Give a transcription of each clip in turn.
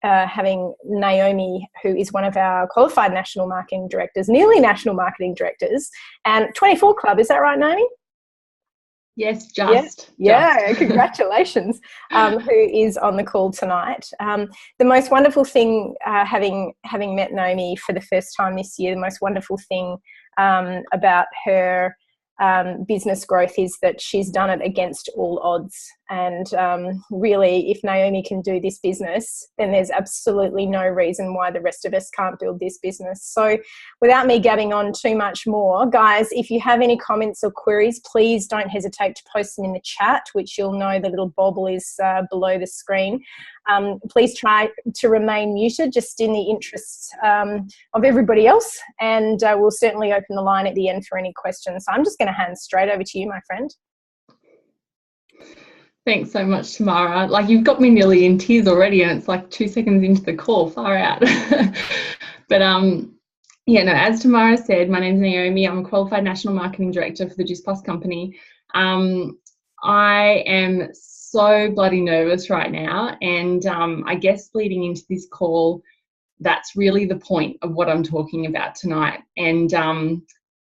having Naomi, who is one of our qualified national marketing directors, nearly national marketing directors, and 24 Club. Is that right, Naomi? Yes, just. Congratulations, who is on the call tonight. The most wonderful thing, having met Naomi for the first time this year, the most wonderful thing about her business growth is that she's done it against all odds. And really, if Naomi can do this business, then there's absolutely no reason why the rest of us can't build this business. So without me gabbing on too much more, guys, if you have any comments or queries, please don't hesitate to post them in the chat, which you'll know the little bobble is below the screen. Please try to remain muted just in the interests of everybody else, and we'll certainly open the line at the end for any questions. So I'm just going to hand straight over to you, my friend. Thanks so much, Tamara. Like, you've got me nearly in tears already, and it's like 2 seconds into the call, far out. But yeah, no, as Tamara said, my name's Naomi. I'm a qualified national marketing director for the Juice Plus company. I am so bloody nervous right now, and I guess leading into this call, that's really the point of what I'm talking about tonight. And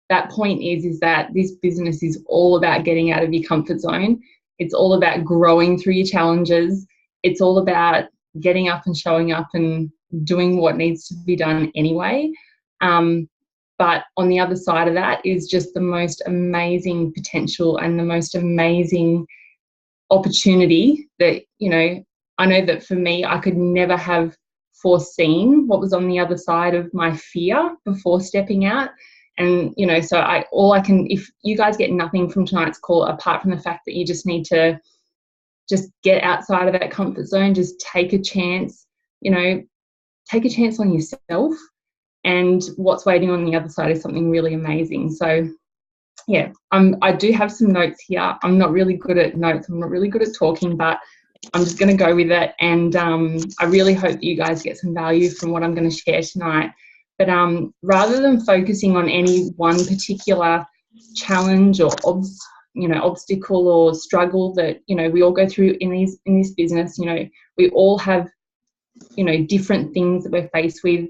that point is that this business is all about getting out of your comfort zone. It's all about growing through your challenges. It's all about getting up and showing up and doing what needs to be done anyway. But on the other side of that is just the most amazing potential and the most amazing opportunity that, you know, I know that for me, I could never have foreseen what was on the other side of my fear before stepping out. And, you know, so if you guys get nothing from tonight's call, apart from the fact that you just need to just get outside of that comfort zone, just take a chance, you know, take a chance on yourself, and what's waiting on the other side is something really amazing. So yeah, I do have some notes here. I'm not really good at notes. I'm not really good at talking, but I'm just going to go with it. And I really hope that you guys get some value from what I'm going to share tonight. But rather than focusing on any one particular challenge or obstacle or struggle that, you know, we all go through in this business, you know, we all have, you know, different things that we're faced with.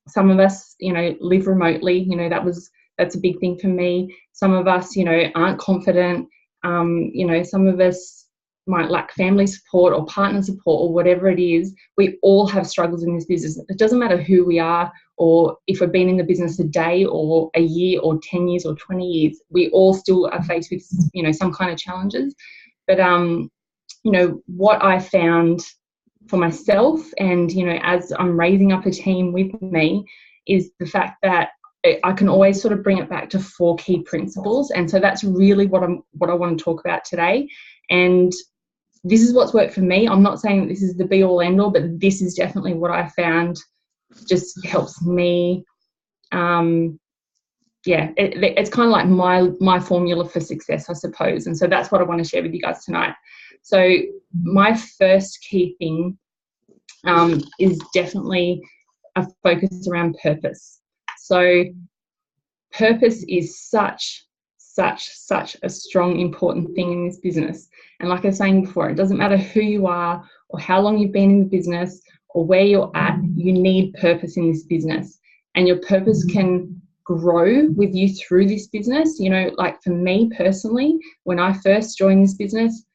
Some of us, you know, live remotely. You know, that's a big thing for me. Some of us, you know, aren't confident. You know, some of us might lack family support or partner support or whatever it is. We all have struggles in this business. It doesn't matter who we are or if we've been in the business a day or a year or 10 years or 20 years. We all still are faced with, you know, some kind of challenges. But, you know, what I found for myself and, you know, as I'm raising up a team with me, is the fact that I can always sort of bring it back to 4 key principles. And so that's really what I want to talk about today. And this is what's worked for me. I'm not saying that this is the be all end all, but this is definitely what I found just helps me. It's kind of like my formula for success, I suppose. And so that's what I want to share with you guys tonight. So my first key thing is definitely a focus around purpose. So purpose is such a strong, important thing in this business. And like I was saying before, it doesn't matter who you are or how long you've been in the business or where you're at, you need purpose in this business. And your purpose can grow with you through this business. You know, like for me personally, when I first joined this business,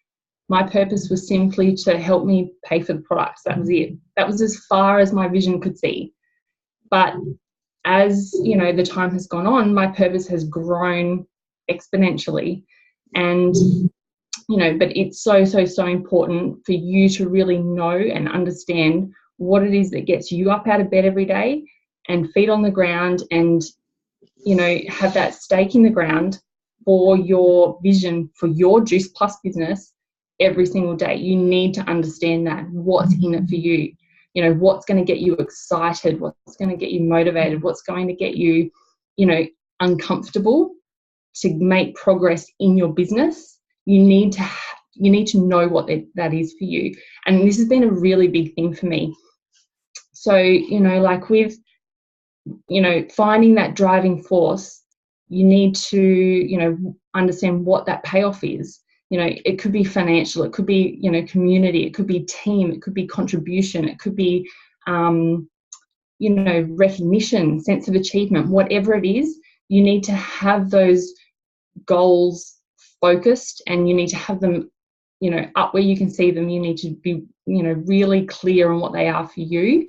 my purpose was simply to help me pay for the products. That was it. That was as far as my vision could see. But as, you know, the time has gone on, my purpose has grown exponentially. And, you know, but it's so important for you to really know and understand what it is that gets you up out of bed every day and feet on the ground and, you know, have that stake in the ground for your vision for your Juice Plus business every single day. You need to understand that, what's in it for you. You know, what's going to get you excited, what's going to get you motivated, what's going to get you, you know, uncomfortable to make progress in your business. You need to know what that is for you. And this has been a really big thing for me. So, you know, like with, you know, finding that driving force, you need to, you know, understand what that payoff is. You know, it could be financial, it could be, you know, community, it could be team, it could be contribution, it could be, you know, recognition, sense of achievement, whatever it is. You need to have those goals focused, and you need to have them, you know, up where you can see them. You need to be, you know, really clear on what they are for you.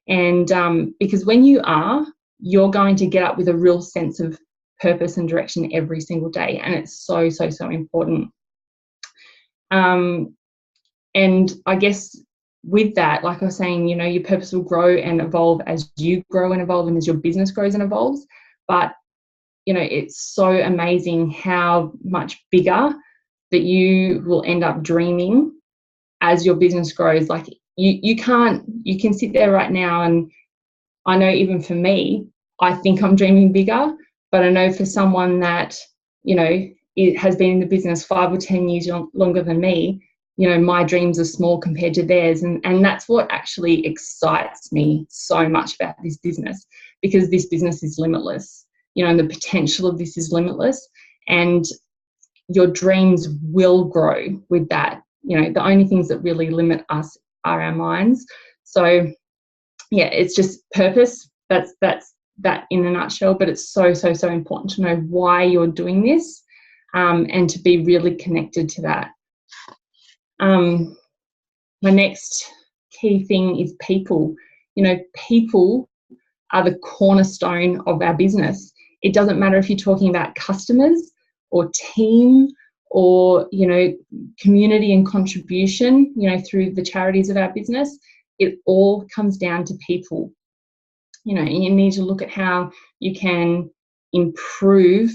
And because when you are, you're going to get up with a real sense of purpose and direction every single day. And it's so, so, so important. And I guess with that, like I was saying, you know, your purpose will grow and evolve as you grow and evolve, and as your business grows and evolves. But, you know, it's so amazing how much bigger that you will end up dreaming as your business grows. Like you can sit there right now, and I know even for me, I think I'm dreaming bigger, but I know for someone that, you know, it has been in the business 5 or 10 years longer than me, you know, my dreams are small compared to theirs. And that's what actually excites me so much about this business, because this business is limitless, you know, and the potential of this is limitless, and your dreams will grow with that. You know, the only things that really limit us are our minds. So yeah, it's just purpose. That's that in a nutshell, but it's so, so, so important to know why you're doing this, and to be really connected to that. My next key thing is people. You know, people are the cornerstone of our business. It doesn't matter if you're talking about customers or team or, you know, community and contribution, you know, through the charities of our business. It all comes down to people. You know, and you need to look at how you can improve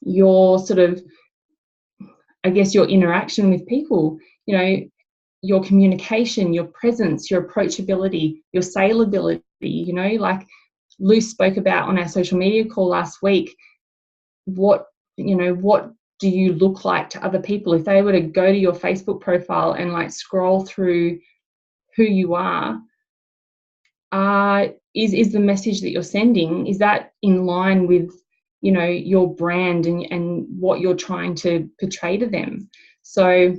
your sort of, I guess, your interaction with people, you know, your communication, your presence, your approachability, your saleability. You know, like Lou spoke about on our social media call last week, what do you look like to other people? If they were to go to your Facebook profile and like scroll through who you are, is the message that you're sending, is that in line with, you know, your brand and what you're trying to portray to them? So,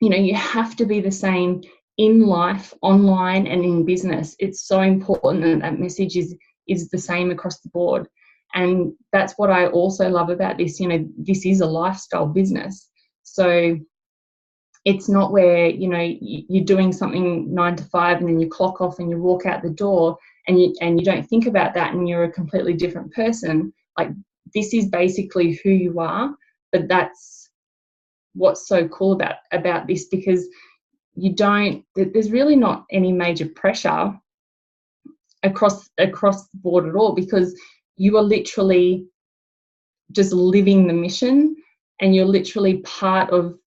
you know, you have to be the same in life, online, and in business. It's so important that that message is the same across the board. And that's what I also love about this. You know, this is a lifestyle business. So it's not where, you know, you're doing something 9 to 5 and then you clock off and you walk out the door and you don't think about that and you're a completely different person. Like, this is basically who you are. But that's what's so cool about this, because there's really not any major pressure across the board at all, because you are literally just living the mission, and you're literally part of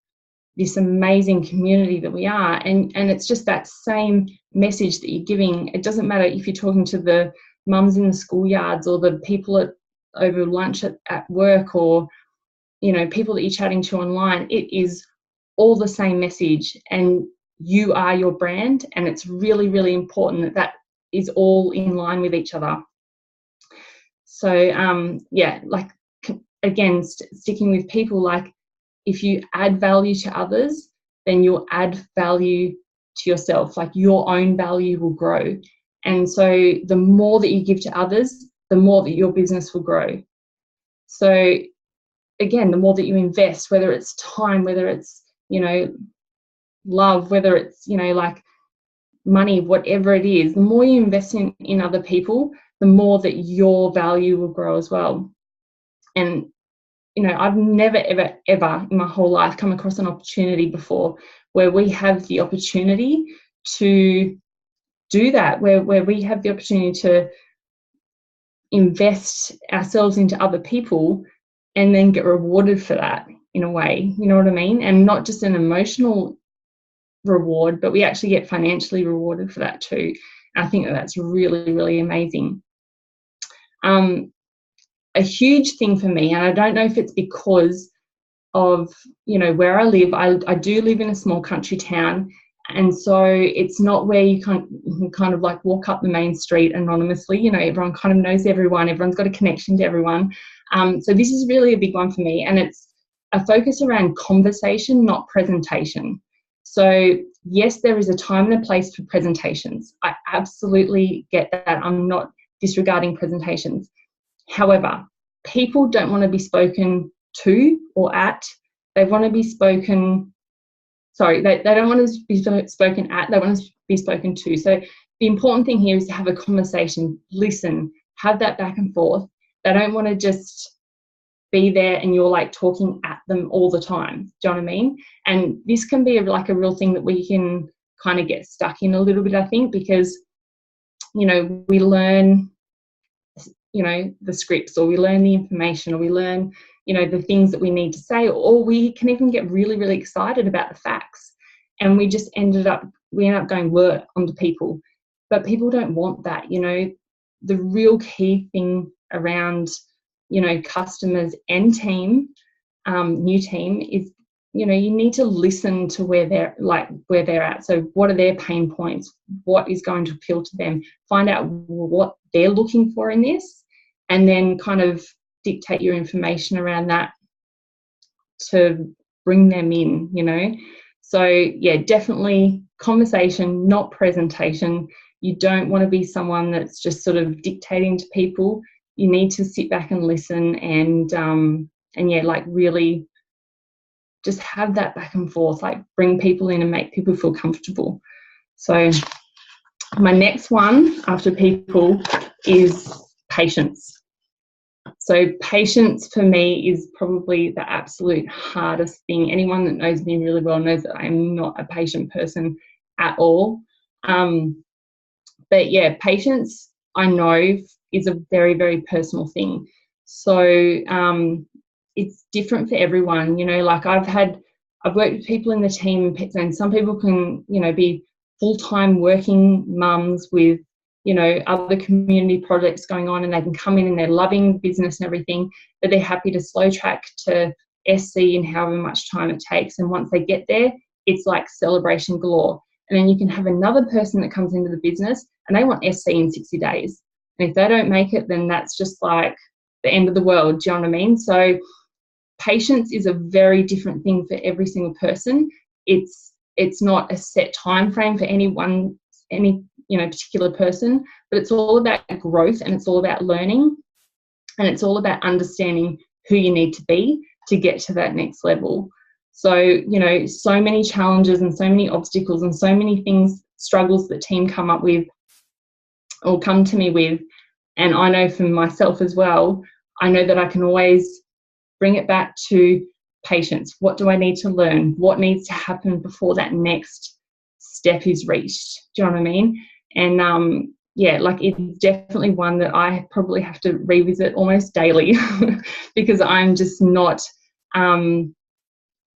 this amazing community that we are. And it's just that same message that you're giving. It doesn't matter if you're talking to the mums in the schoolyards or the people over lunch at work, or, you know, people that you're chatting to online. It is all the same message, and you are your brand, and it's really, really important that is all in line with each other. So yeah, like, again, sticking with people, like, if you add value to others, then you'll add value to yourself. Like, your own value will grow. And so the more that you give to others, the more that your business will grow. So again, the more that you invest, whether it's time, whether it's, you know, love, whether it's, you know, like money, whatever it is, the more you invest in other people, the more that your value will grow as well. And, you know, I've never, ever, ever in my whole life come across an opportunity before where we have the opportunity to do that, where we have the opportunity to invest ourselves into other people and then get rewarded for that in a way, you know what I mean? And not just an emotional reward, but we actually get financially rewarded for that too. And I think that's really, really amazing. A huge thing for me, and I don't know if it's because of, you know, where I live. I do live in a small country town, and so it's not where you can kind of like walk up the main street anonymously. You know, everyone kind of knows everyone. Everyone's got a connection to everyone. So this is really a big one for me, and it's a focus around conversation, not presentation. So yes, there is a time and a place for presentations. I absolutely get that. I'm not disregarding presentations. However, people don't want to be spoken to or at. They want to be spoken, sorry, they don't want to be spoken at, they want to be spoken to. So the important thing here is to have a conversation, listen, have that back and forth. They don't want to just be there and you're like talking at them all the time. Do you know what I mean? And this can be like a real thing that we can kind of get stuck in a little bit, I think, because, you know, we learn, you know, the scripts, or we learn the information, or we learn, you know, the things that we need to say, or we can even get really, really excited about the facts. And we just end up going word onto people. But people don't want that, you know. The real key thing around, you know, customers and team, new team, is, you know, you need to listen to where they're at. So what are their pain points? What is going to appeal to them? Find out what they're looking for in this, and then kind of dictate your information around that to bring them in, you know. So yeah, definitely conversation, not presentation. You don't want to be someone that's just sort of dictating to people. You need to sit back and listen, and yeah, like really just have that back and forth, like bring people in and make people feel comfortable. So my next one after people is patience. So patience for me is probably the absolute hardest thing. Anyone that knows me really well knows that I'm not a patient person at all. But yeah, patience, I know, is a very, very personal thing. So it's different for everyone. You know, like I've worked with people in the team, and some people can, you know, be full-time working mums with, you know, other community projects going on, and they can come in and they're loving business and everything, but they're happy to slow track to SC in however much time it takes. And once they get there, it's like celebration galore. And then you can have another person that comes into the business and they want SC in 60 days. And if they don't make it, then that's just like the end of the world. Do you know what I mean? So patience is a very different thing for every single person. It's not a set time frame for any you know, particular person, but it's all about growth, and it's all about learning, and it's all about understanding who you need to be to get to that next level. So, you know, so many challenges and so many obstacles and so many things, struggles that team come up with or come to me with. And I know for myself as well, I know that I can always bring it back to patience. What do I need to learn? What needs to happen before that next step is reached? Do you know what I mean? And yeah, like it's definitely one that I probably have to revisit almost daily because I'm just not, I'm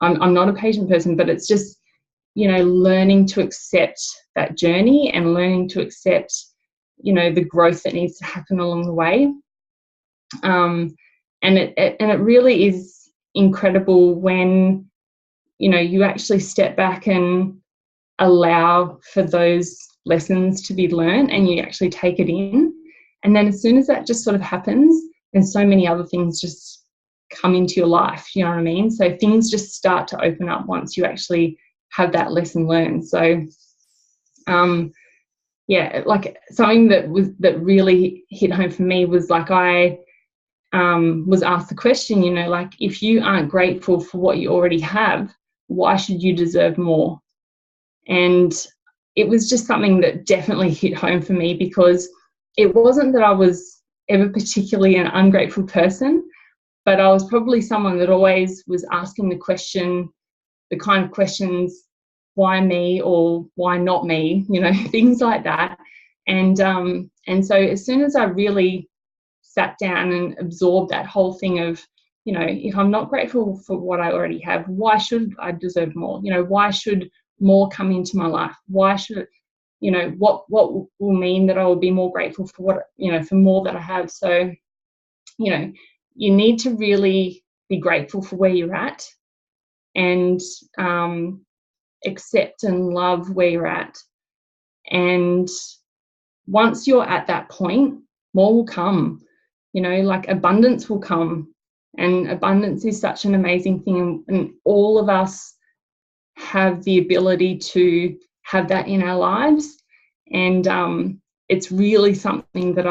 not a patient person, but it's just, you know, learning to accept that journey and learning to accept, you know, the growth that needs to happen along the way. And it really is incredible when, you know, you actually step back and allow for those lessons to be learned and you actually take it in. And then as soon as that just sort of happens, then so many other things just come into your life, you know what I mean? So things just start to open up once you actually have that lesson learned. So yeah, like something that really hit home for me was like I was asked the question, you know, like if you aren't grateful for what you already have, why should you deserve more? And it was just something that definitely hit home for me, because it wasn't that I was ever particularly an ungrateful person, but I was probably someone that always was asking the kind of questions, why me or why not me, you know, things like that. And so as soon as I really sat down and absorbed that whole thing of, you know, if I'm not grateful for what I already have, why should I deserve more? You know, why should more come into my life? Why should, you know, what will mean that I will be more grateful for what, you know, for more that I have? So, you know, you need to really be grateful for where you're at and accept and love where you're at. And once you're at that point, more will come, you know, like abundance will come. And abundance is such an amazing thing, and all of us have the ability to have that in our lives. And it's really something that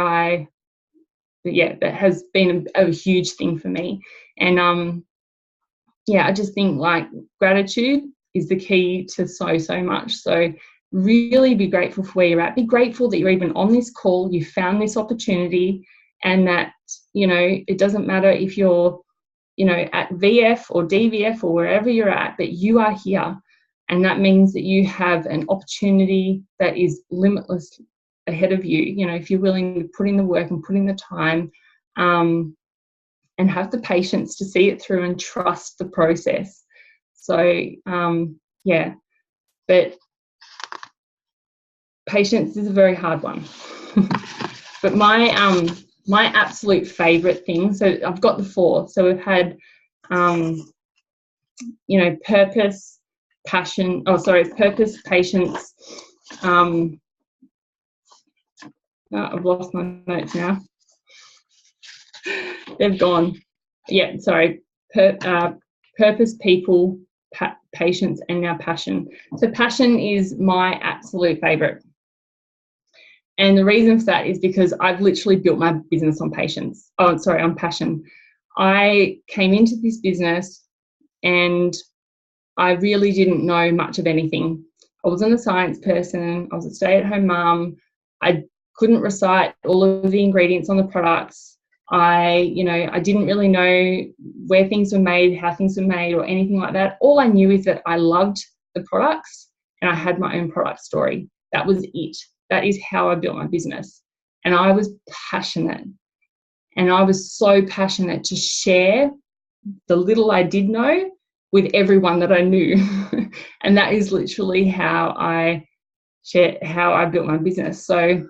that has been a huge thing for me. And I just think like gratitude is the key to so much. So really be grateful for where you're at. Be grateful that you're even on this call, you found this opportunity, and that, it doesn't matter if you're, at VF or DVF or wherever you're at, that you are here. And that means that you have an opportunity that is limitless ahead of you. If you're willing to put in the work and put in the time, and have the patience to see it through and trust the process. So, but patience is a very hard one. But my absolute favourite thing, so I've got the 4. So we've had, purpose, purpose, patience. I've lost my notes now. They've gone. Yeah, sorry. Purpose, people, patience, and now passion. So passion is my absolute favourite. And the reason for that is because I've literally built my business on patience. On passion. I came into this business and I really didn't know much of anything. I wasn't a science person. I was a stay-at-home mum. I couldn't recite all of the ingredients on the products. I didn't really know where things were made, how things were made, or anything like that. All I knew is that I loved the products and I had my own product story. That was it. That is how I built my business. And I was passionate. And I was so passionate to share the little I did know with everyone that I knew. And that is literally how I built my business. So,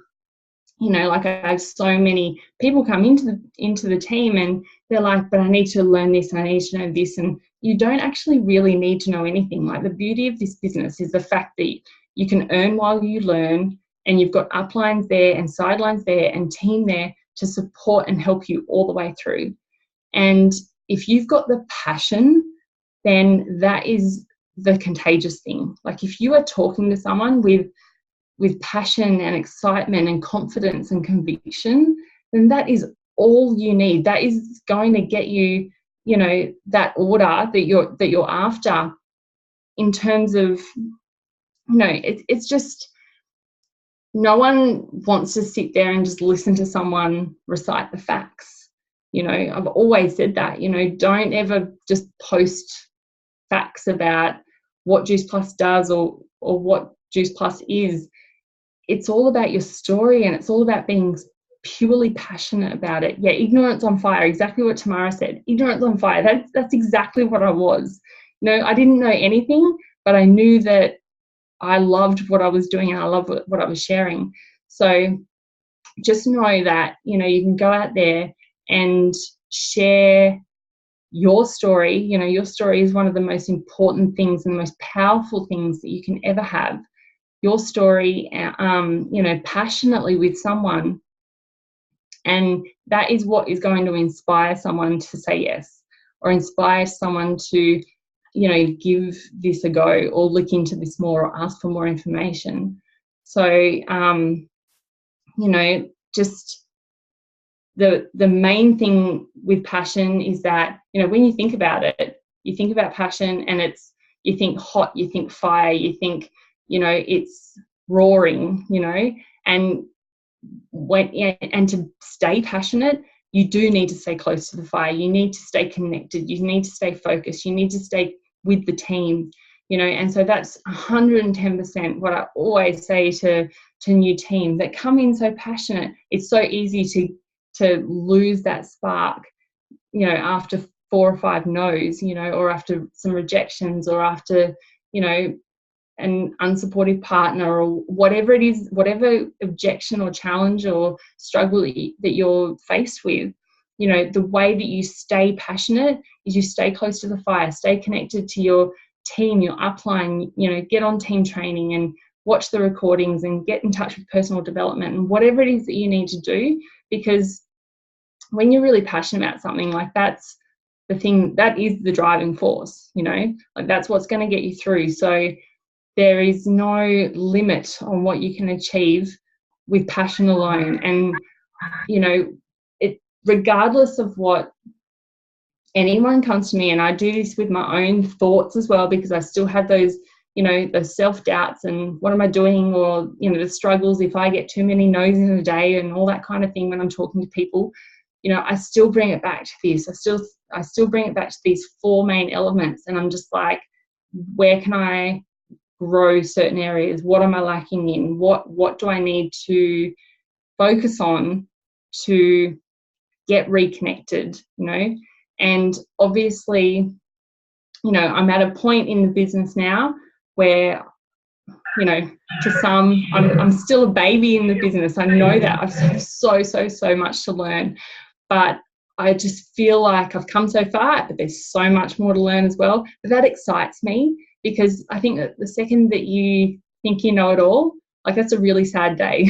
like I have so many people come into the team and they're like, but I need to learn this and I need to know this. And you don't actually really need to know anything. Like, the beauty of this business is the fact that you can earn while you learn, and you've got uplines there and sidelines there and team there to support and help you all the way through. And if you've got the passion, then that is the contagious thing. Like, if you are talking to someone with passion and excitement and confidence and conviction, then that is all you need. That is going to get you, that order that you're after. In terms of, it's just, no one wants to sit there and just listen to someone recite the facts. I've always said that, don't ever just post facts about what Juice Plus does or what Juice Plus is. It's all about your story, and it's all about being purely passionate about it. Yeah, ignorance on fire, exactly what Tamara said. Ignorance on fire, that's exactly what I was. I didn't know anything, but I knew that I loved what I was doing and I loved what I was sharing. So just know that, you can go out there and share your story. Your story is one of the most important things and the most powerful things that you can ever have. Your story, passionately with someone. And that is what is going to inspire someone to say yes, or inspire someone to, give this a go, or look into this more, or ask for more information. So, just the main thing with passion is that, when you think about it, you think about passion and you think hot, you think fire, you think, it's roaring, and to stay passionate, you do need to stay close to the fire. You need to stay connected. You need to stay focused. You need to stay with the team, and so that's 110% what I always say to new teams that come in so passionate. It's so easy to lose that spark, after 4 or 5 no's, or after some rejections, or after, an unsupportive partner, or whatever it is, whatever objection or challenge or struggle that you're faced with. The way that you stay passionate is you stay close to the fire, stay connected to your team, your upline, get on team training and watch the recordings and get in touch with personal development and whatever it is that you need to do. Because when you're really passionate about something, like that's the thing that is the driving force, you know, like that's what's going to get you through. So there is no limit on what you can achieve with passion alone. And, you know, it, regardless of what anyone comes to me, and I do this with my own thoughts as well, because I still have those, you know, those self-doubts and what am I doing, or, you know, the struggles if I get too many no's in a day and all that kind of thing when I'm talking to people. You know, I still bring it back to this. I still bring it back to these 4 main elements, and I'm just like, where can I grow certain areas? What am I lacking in? What do I need to focus on to get reconnected, you know? And obviously, you know, I'm at a point in the business now where, you know, to some, I'm still a baby in the business. I know that I've so much to learn, but I just feel like I've come so far, but there's so much more to learn as well. But that excites me, because I think that the second that you think you know it all, like, that's a really sad day.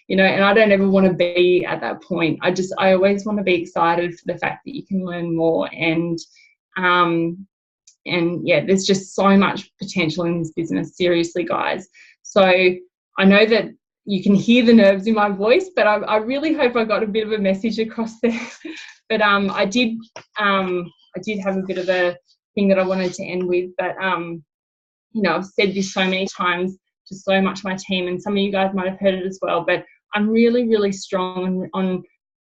You know, and I don't ever want to be at that point. I always want to be excited for the fact that you can learn more. And yeah, there's just so much potential in this business, seriously, guys. So I know that you can hear the nerves in my voice, but I really hope I got a bit of a message across there. But I did have a bit of a thing that I wanted to end with. But you know, I've said this so many times to so much of my team, and some of you guys might have heard it as well, but I'm really strong on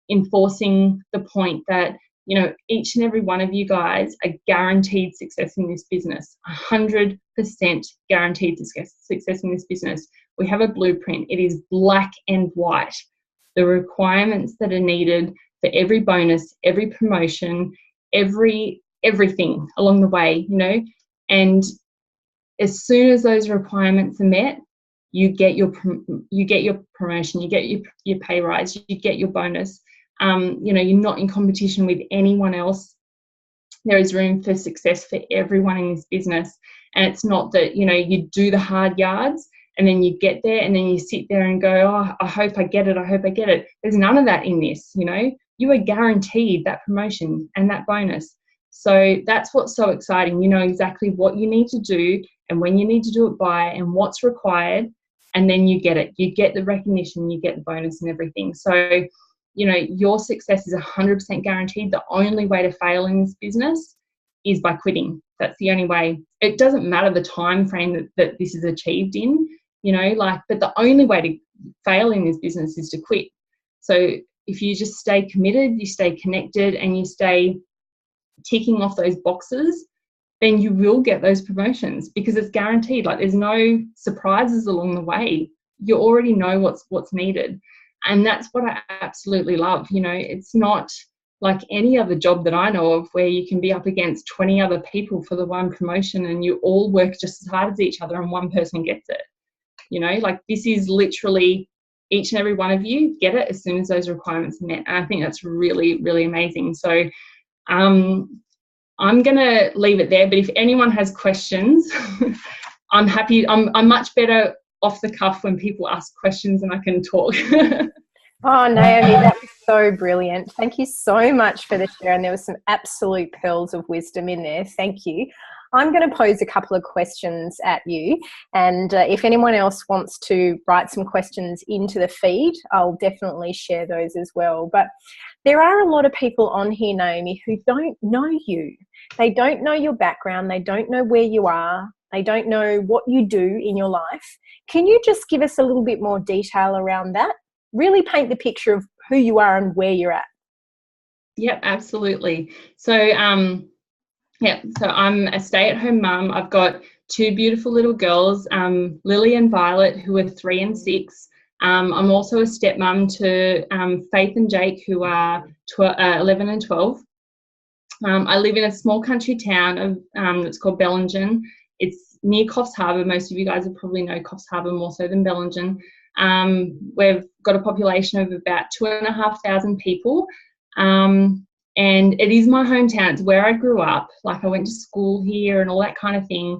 enforcing the point that, you know, each and every one of you guys are guaranteed success in this business, 100% guaranteed success in this business. We have a blueprint. It is black and white. The requirements that are needed for every bonus, every promotion, everything along the way, you know, and as soon as those requirements are met, you get your promotion, you get your pay rise, you get your bonus. You know, you're not in competition with anyone else. There is room for success for everyone in this business. And it's not that, you know, you do the hard yards and then you get there and then you sit there and go, oh, I hope I get it, I hope I get it. There's none of that in this, you know. You are guaranteed that promotion and that bonus. So that's what's so exciting. You know exactly what you need to do and when you need to do it by and what's required, and then you get it. You get the recognition, you get the bonus and everything. So, you know, your success is 100% guaranteed. The only way to fail in this business is by quitting. That's the only way. It doesn't matter the time frame that this is achieved in, you know, like, but the only way to fail in this business is to quit. So if you just stay committed, you stay connected, and you stay ticking off those boxes, then you will get those promotions, because it's guaranteed. Like, there's no surprises along the way. You already know what's needed. And that's what I absolutely love. You know, it's not like any other job that I know of where you can be up against 20 other people for the one promotion and you all work just as hard as each other and one person gets it. You know, like, this is literally each and every one of you get it as soon as those requirements are met. And I think that's really, really amazing. So I'm going to leave it there, but if anyone has questions, I'm happy. I'm much better off the cuff when people ask questions and I can talk. Oh, Naomi, that was so brilliant. Thank you so much for the share, and there were some absolute pearls of wisdom in there. Thank you. I'm going to pose a couple of questions at you, and if anyone else wants to write some questions into the feed, I'll definitely share those as well. But there are a lot of people on here, Naomi, who don't know you. They don't know your background. They don't know where you are. They don't know what you do in your life. Can you just give us a little bit more detail around that? Really paint the picture of who you are and where you're at. Yep, absolutely. So, so I'm a stay-at-home mum. I've got 2 beautiful little girls, Lily and Violet, who are 3 and 6. I'm also a stepmom to Faith and Jake, who are 11 and 12. I live in a small country town that's called Bellingen. It's near Coffs Harbour. Most of you guys will probably know Coffs Harbour more so than Bellingen. We've got a population of about 2,500 people. And it is my hometown. It's where I grew up. Like, I went to school here and all that kind of thing.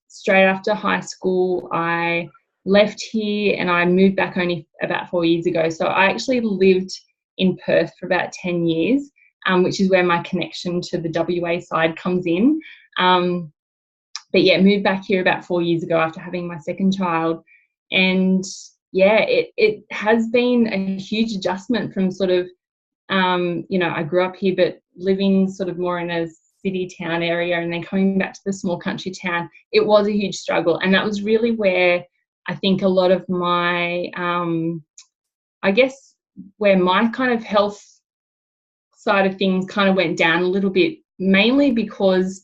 Straight after high school, I left here and I moved back only about 4 years ago. So I actually lived in Perth for about 10 years. which is where my connection to the WA side comes in. But yeah, moved back here about 4 years ago after having my second child. And yeah, it has been a huge adjustment from sort of, I grew up here, but living sort of more in a city town area and then coming back to the small country town, it was a huge struggle. And that was really where I think a lot of my, where my kind of health side of things kind of went down a little bit, mainly because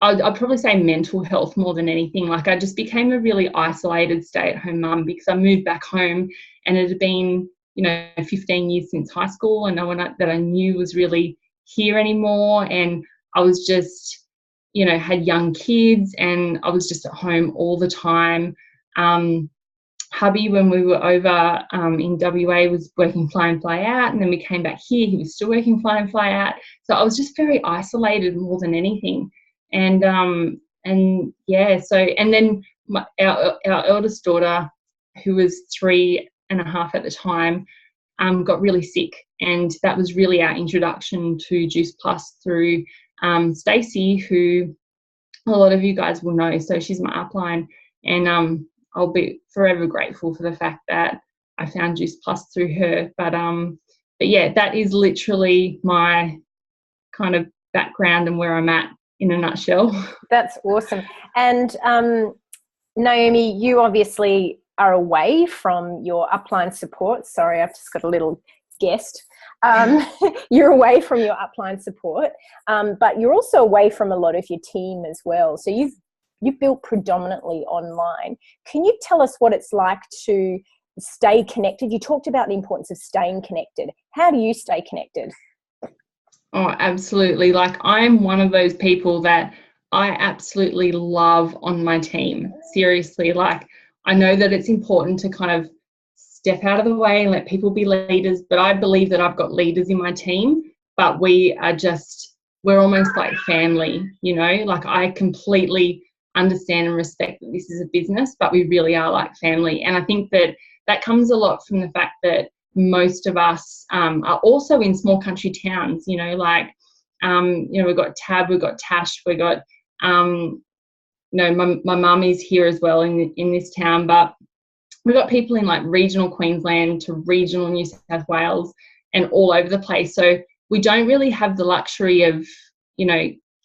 I'd probably say mental health more than anything. Like I just became a really isolated stay-at-home mum because I moved back home and it had been, 15 years since high school, and no one that I knew was really here anymore. And I was just, had young kids and I was just at home all the time. Hubby, when we were over in WA, was working fly in, fly out, and then we came back here, he was still working fly in, fly out. So I was just very isolated more than anything. And yeah, so, and then our eldest daughter, who was 3.5 at the time, got really sick, and that was really our introduction to Juice Plus through Stacey, who a lot of you guys will know. So she's my upline, and I'll be forever grateful for the fact that I found Juice Plus through her. But yeah, that is literally my kind of background and where I'm at in a nutshell. That's awesome. And Naomi, you obviously are away from your upline support. Sorry, I've just got a little guest. You're away from your upline support, but you're also away from a lot of your team as well. So you've built predominantly online. Can you tell us what it's like to stay connected? You talked about the importance of staying connected. How do you stay connected? Oh, absolutely. Like I'm one of those people that I absolutely love on my team. Seriously, like I know that it's important to kind of step out of the way and let people be leaders, but I believe that I've got leaders in my team, but we're almost like family, like I completely understand and respect that this is a business, but we really are like family. And I think that comes a lot from the fact that most of us are also in small country towns, we've got Tab, we've got Tash, we've got, my mum is here as well in this town, but we've got people in like regional Queensland to regional New South Wales and all over the place. So we don't really have the luxury of,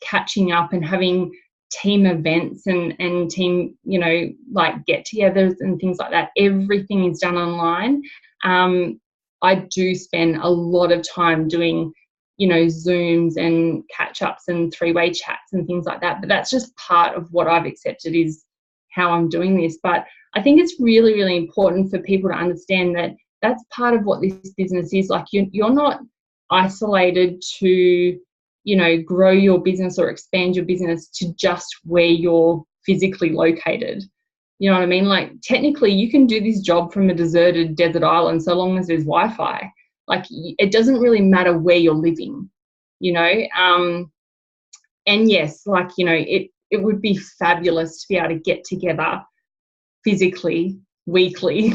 catching up and having team events and team, like get-togethers and things like that. Everything is done online. I do spend a lot of time doing, Zooms and catch-ups and three-way chats and things like that. But that's just part of what I've accepted is how I'm doing this. But I think it's really, really important for people to understand that that's part of what this business is. Like you're not isolated to, grow your business or expand your business to just where you're physically located. You know what I mean? Like technically you can do this job from a deserted desert island so long as there's Wi-Fi. Like it doesn't really matter where you're living, and yes, like, it would be fabulous to be able to get together physically, weekly,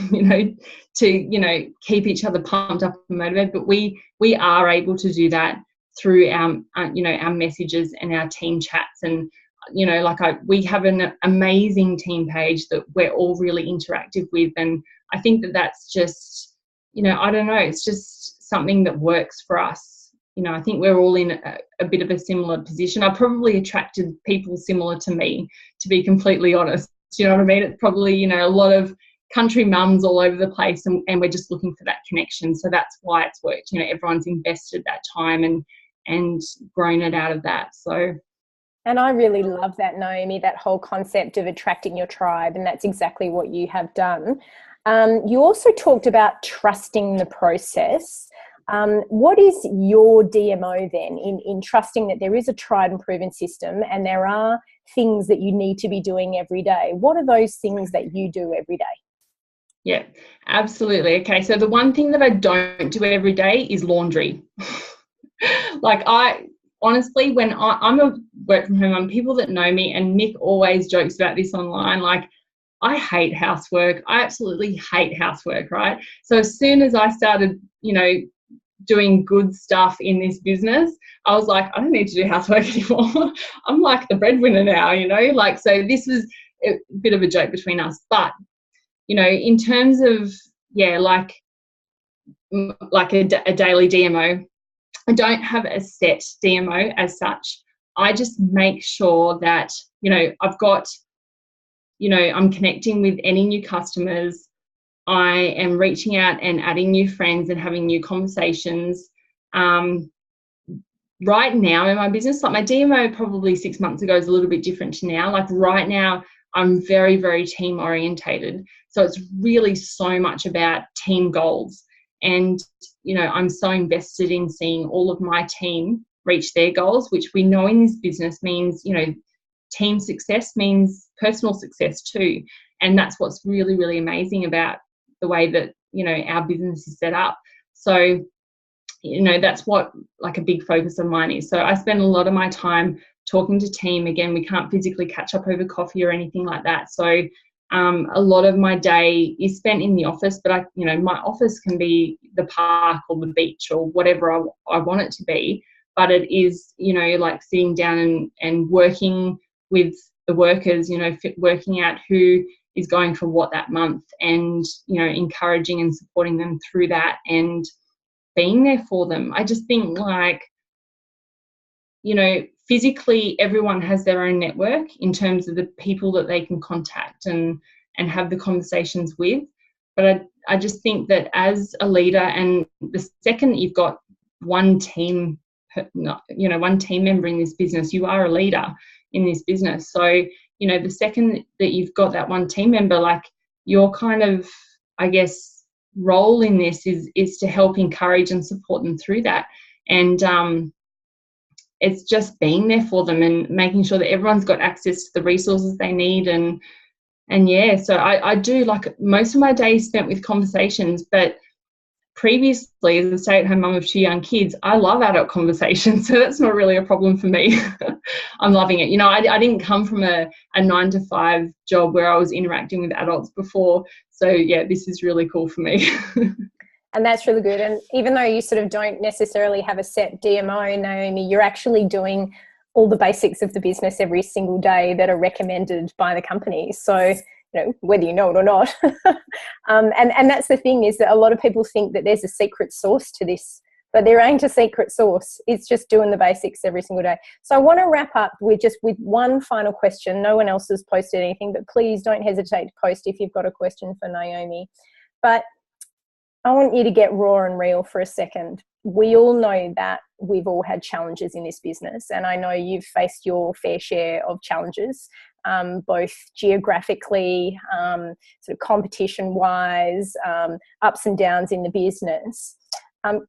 to, keep each other pumped up and motivated. But we are able to do that through our, our messages and our team chats. And, we have an amazing team page that we're all really interactive with. And I think that that's just, I don't know, it's just something that works for us. I think we're all in a bit of a similar position. I probably attracted people similar to me, to be completely honest. Do you know what I mean? It's probably, a lot of country mums all over the place, and we're just looking for that connection. So that's why it's worked. Everyone's invested that time and grown it out of that. So. And I really love that, Naomi, that whole concept of attracting your tribe, and that's exactly what you have done. You also talked about trusting the process. What is your DMO then in trusting that there is a tried and proven system and there are things that you need to be doing every day? What are those things that you do every day? Yeah, absolutely. Okay, so the one thing that I don't do every day is laundry. Like honestly, when I'm a work from home mum, people that know me, and Mick always jokes about this online, like I hate housework. I absolutely hate housework, right? So as soon as I started, doing good stuff in this business, I was like, I don't need to do housework anymore. I'm like the breadwinner now, you know, like, so this was a bit of a joke between us. But, you know, in terms of, yeah, like a daily DMO, I don't have a set DMO as such. I just make sure that, you know, I've got, you know, I'm connecting with any new customers. I am reaching out and adding new friends and having new conversations. Right now in my business, like my DMO probably 6 months ago is a little bit different to now. Like right now, I'm very, very team orientated. So it's really so much about team goals. And, you know, I'm so invested in seeing all of my team reach their goals, which we know in this business means, you know, team success means personal success too. And that's what's really, really amazing about the way that, you know, our business is set up. So, you know, that's what like a big focus of mine is. So I spend a lot of my time talking to team. Again, we can't physically catch up over coffee or anything like that. So a lot of my day is spent in the office, but you know, my office can be the park or the beach or whatever I want it to be. But it is, you know, like sitting down and working with the workers, you know, working out who is going for what that month, and, you know, encouraging and supporting them through that and being there for them. I just think, like, you know, physically everyone has their own network in terms of the people that they can contact and have the conversations with. But I just think that as a leader, and the second that you've got one team, you know, one team member in this business, you are a leader in this business. So, you know, the second that you've got that one team member, like, your kind of, I guess, role in this is to help encourage and support them through that. And it's just being there for them and making sure that everyone's got access to the resources they need. And yeah, so I do, like, most of my day is spent with conversations. But previously, as a stay-at-home mum of 2 young kids, I love adult conversations, so that's not really a problem for me. I'm loving it. You know, I didn't come from a 9-to-5 job where I was interacting with adults before. So yeah, this is really cool for me. And that's really good. And even though you sort of don't necessarily have a set DMO, Naomi, you're actually doing all the basics of the business every single day that are recommended by the company. So, you know, whether you know it or not. And that's the thing, is that a lot of people think that there's a secret sauce to this, but there ain't a secret sauce. It's just doing the basics every single day. So I want to wrap up with one final question. No one else has posted anything, but please don't hesitate to post if you've got a question for Naomi. But I want you to get raw and real for a second. We all know that we've all had challenges in this business, and I know you've faced your fair share of challenges, both geographically, sort of competition-wise, ups and downs in the business.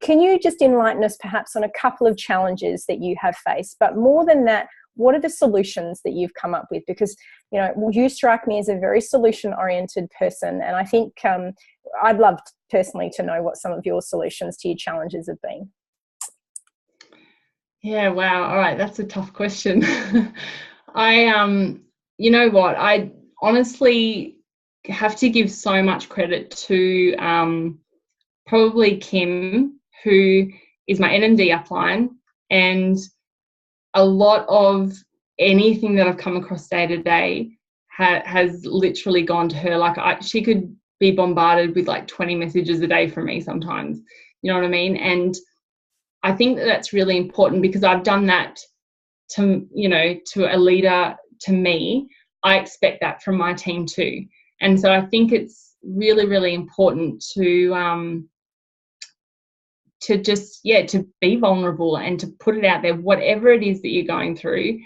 Can you just enlighten us perhaps on a couple of challenges that you have faced? But more than that, what are the solutions that you've come up with? Because, you know, you strike me as a very solution-oriented person, and I think I'd love personally to know what some of your solutions to your challenges have been. Yeah, wow. All right, that's a tough question. You know what? I honestly have to give so much credit to probably Kim, who is my NMD upline, and a lot of anything that I've come across day to day has literally gone to her. Like, she could be bombarded with like 20 messages a day from me sometimes, you know what I mean? And I think that that's really important, because I've done that to, you know, to a leader, to me. I expect that from my team too. And so I think it's really, really important to just, yeah, to be vulnerable and to put it out there, whatever it is that you're going through.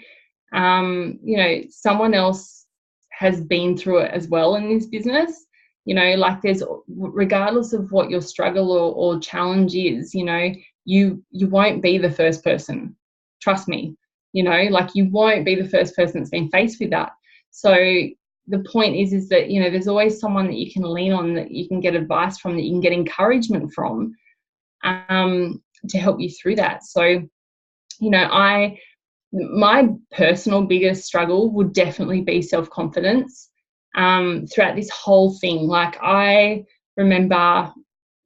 You know, someone else has been through it as well in this business. You know, like, there's, regardless of what your struggle or challenge is, you know, you won't be the first person. Trust me, you know, like, you won't be the first person that's been faced with that. So the point is that, you know, there's always someone that you can lean on, that you can get advice from, that you can get encouragement from, to help you through that. So, you know, my personal biggest struggle would definitely be self-confidence throughout this whole thing. Like, I remember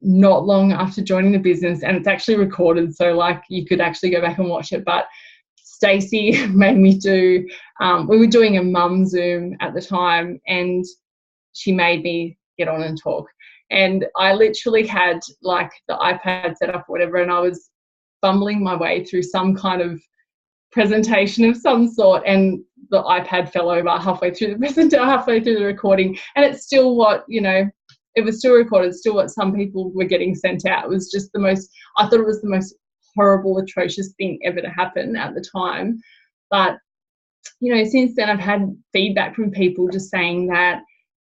not long after joining the business, and it's actually recorded, so like you could actually go back and watch it. But Stacey made me do, we were doing a mum Zoom at the time, and she made me get on and talk. And I literally had like the iPad set up or whatever, and I was fumbling my way through some kind of presentation of some sort, and the iPad fell over halfway through the recording, and it's still what, you know, it was still recorded, still what some people were getting sent out. It was just I thought it was the most horrible, atrocious thing ever to happen at the time. But, you know, since then I've had feedback from people just saying that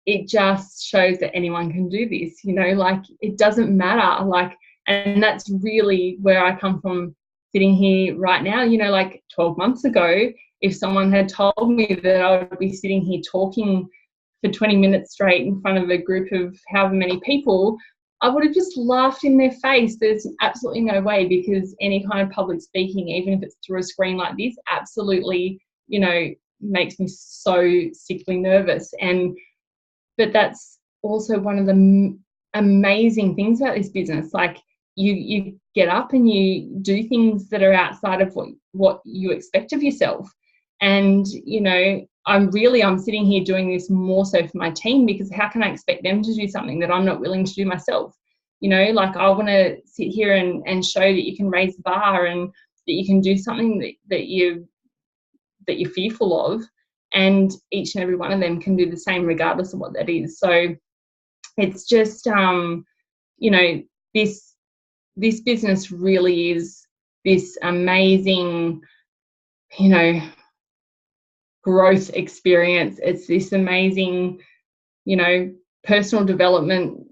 it just shows that anyone can do this, you know, like it doesn't matter. Like, and that's really where I come from sitting here right now. You know, like 12 months ago, if someone had told me that I would be sitting here talking for 20 minutes straight in front of a group of however many people, I would have just laughed in their face. There's absolutely no way, because any kind of public speaking, even if it's through a screen like this, absolutely, you know, makes me so sickly nervous. But that's also one of the amazing things about this business. Like you get up and you do things that are outside of what you expect of yourself. And, you know, I'm sitting here doing this more so for my team, because how can I expect them to do something that I'm not willing to do myself? You know, like I want to sit here and show that you can raise the bar, and that you can do something that you're fearful of, and each and every one of them can do the same regardless of what that is. So it's just, you know, this business really is this amazing, you know, growth experience. It's this amazing, you know, personal development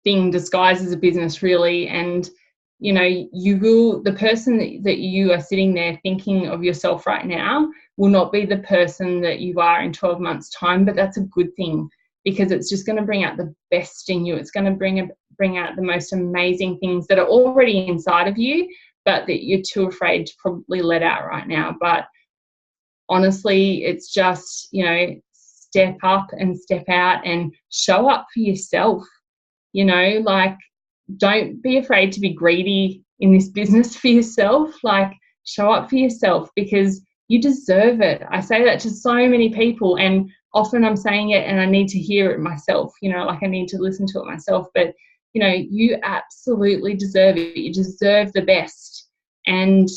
thing disguised as a business, really. And, you know, the person that you are sitting there thinking of yourself right now will not be the person that you are in 12 months' time, but that's a good thing, because it's just going to bring out the best in you. It's going to bring out the most amazing things that are already inside of you, but that you're too afraid to probably let out right now. But honestly, it's just, you know, step up and step out and show up for yourself. You know, like, don't be afraid to be greedy in this business for yourself. Like, show up for yourself, because you deserve it. I say that to so many people, and often I'm saying it and I need to hear it myself, you know, like I need to listen to it myself. But, you know, you absolutely deserve it. You deserve the best. And,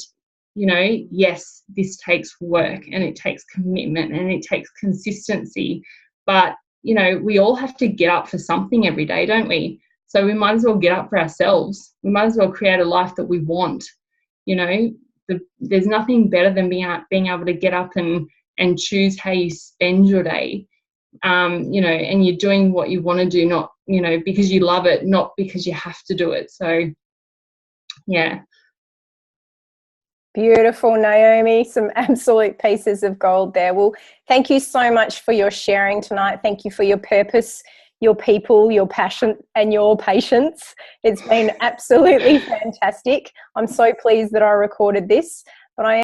you know, yes, this takes work, and it takes commitment, and it takes consistency. But, you know, we all have to get up for something every day, don't we? So we might as well get up for ourselves. We might as well create a life that we want. You know, there's nothing better than being able to get up and choose how you spend your day. You know, and you're doing what you want to do, not, you know, because you love it, not because you have to do it. So, yeah. Beautiful, Naomi. Some absolute pieces of gold there. Well, thank you so much for your sharing tonight. Thank you for your purpose, your people, your passion, and your patience. It's been absolutely fantastic. I'm so pleased that I recorded this, but I